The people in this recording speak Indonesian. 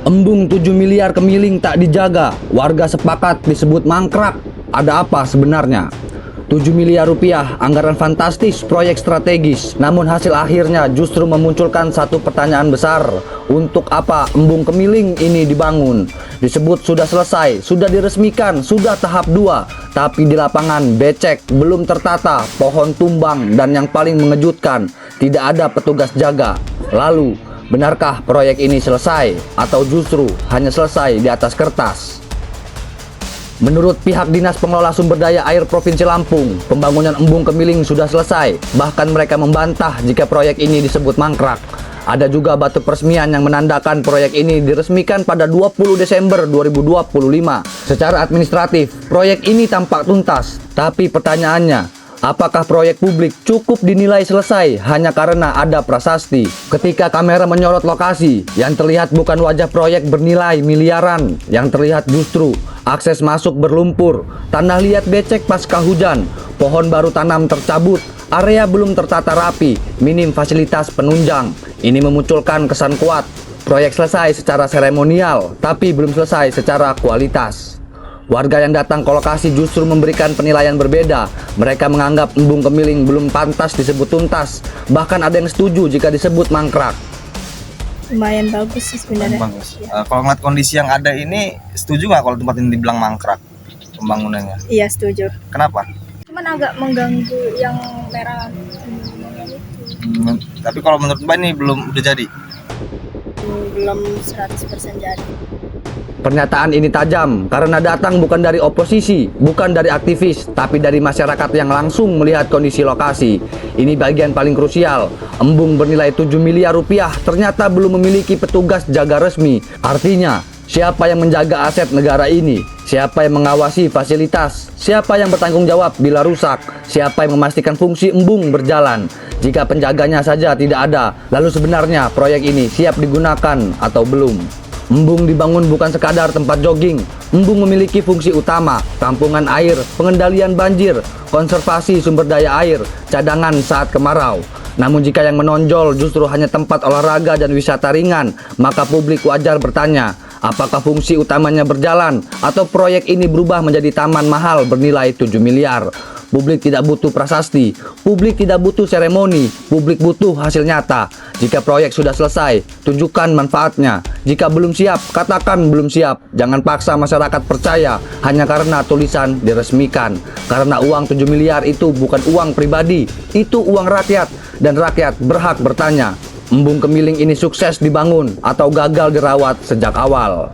Embung 7 miliar Kemiling tak dijaga, warga sepakat disebut mangkrak. Ada apa sebenarnya? 7 miliar rupiah, anggaran fantastis, proyek strategis. Namun hasil akhirnya justru memunculkan satu pertanyaan besar. Untuk apa Embung Kemiling ini dibangun? Disebut sudah selesai, sudah diresmikan, sudah tahap 2. Tapi di lapangan becek, belum tertata, pohon tumbang, dan yang paling mengejutkan, tidak ada petugas jaga. Lalu, benarkah proyek ini selesai atau justru hanya selesai di atas kertas? Menurut pihak Dinas Pengelola Sumber Daya Air Provinsi Lampung, pembangunan Embung Kemiling sudah selesai. Bahkan mereka membantah jika proyek ini disebut mangkrak. Ada juga batu peresmian yang menandakan proyek ini diresmikan pada 20 Desember 2025. Secara administratif, proyek ini tampak tuntas. Tapi pertanyaannya, apakah proyek publik cukup dinilai selesai hanya karena ada prasasti? Ketika kamera menyorot lokasi, yang terlihat bukan wajah proyek bernilai miliaran. Yang terlihat justru akses masuk berlumpur, tanah liat becek pasca hujan, pohon baru tanam tercabut, area belum tertata rapi, minim fasilitas penunjang. Ini memunculkan kesan kuat. Proyek selesai secara seremonial, tapi belum selesai secara kualitas. Warga yang datang ke lokasi justru memberikan penilaian berbeda. Mereka menganggap Embung Kemiling belum pantas disebut tuntas. Bahkan ada yang setuju jika disebut mangkrak. Lumayan bagus sih sebenarnya. Bagus. Kalau ngeliat kondisi yang ada ini, setuju nggak kalau tempat ini dibilang mangkrak pembangunannya? Iya, setuju. Kenapa? Cuman agak mengganggu yang merah. Tapi kalau menurut Mbak ini belum udah jadi. Belum 100% jadi. Pernyataan ini tajam karena datang bukan dari oposisi, bukan dari aktivis, tapi dari masyarakat yang langsung melihat kondisi lokasi. Ini bagian paling krusial. Embung bernilai 7 miliar rupiah ternyata belum memiliki petugas jaga resmi. Artinya, siapa yang menjaga aset negara ini? Siapa yang mengawasi fasilitas? Siapa yang bertanggung jawab bila rusak? Siapa yang memastikan fungsi embung berjalan? Jika penjaganya saja tidak ada, lalu sebenarnya proyek ini siap digunakan atau belum? Embung dibangun bukan sekadar tempat jogging. Embung memiliki fungsi utama, tampungan air, pengendalian banjir, konservasi sumber daya air, cadangan saat kemarau. Namun jika yang menonjol justru hanya tempat olahraga dan wisata ringan, maka publik wajar bertanya, apakah fungsi utamanya berjalan atau proyek ini berubah menjadi taman mahal bernilai 7 miliar? Publik tidak butuh prasasti, publik tidak butuh seremoni, publik butuh hasil nyata. Jika proyek sudah selesai, tunjukkan manfaatnya. Jika belum siap, katakan belum siap. Jangan paksa masyarakat percaya hanya karena tulisan diresmikan. Karena uang 7 miliar itu bukan uang pribadi, itu uang rakyat. Dan rakyat berhak bertanya, Embung Kemiling ini sukses dibangun atau gagal dirawat sejak awal?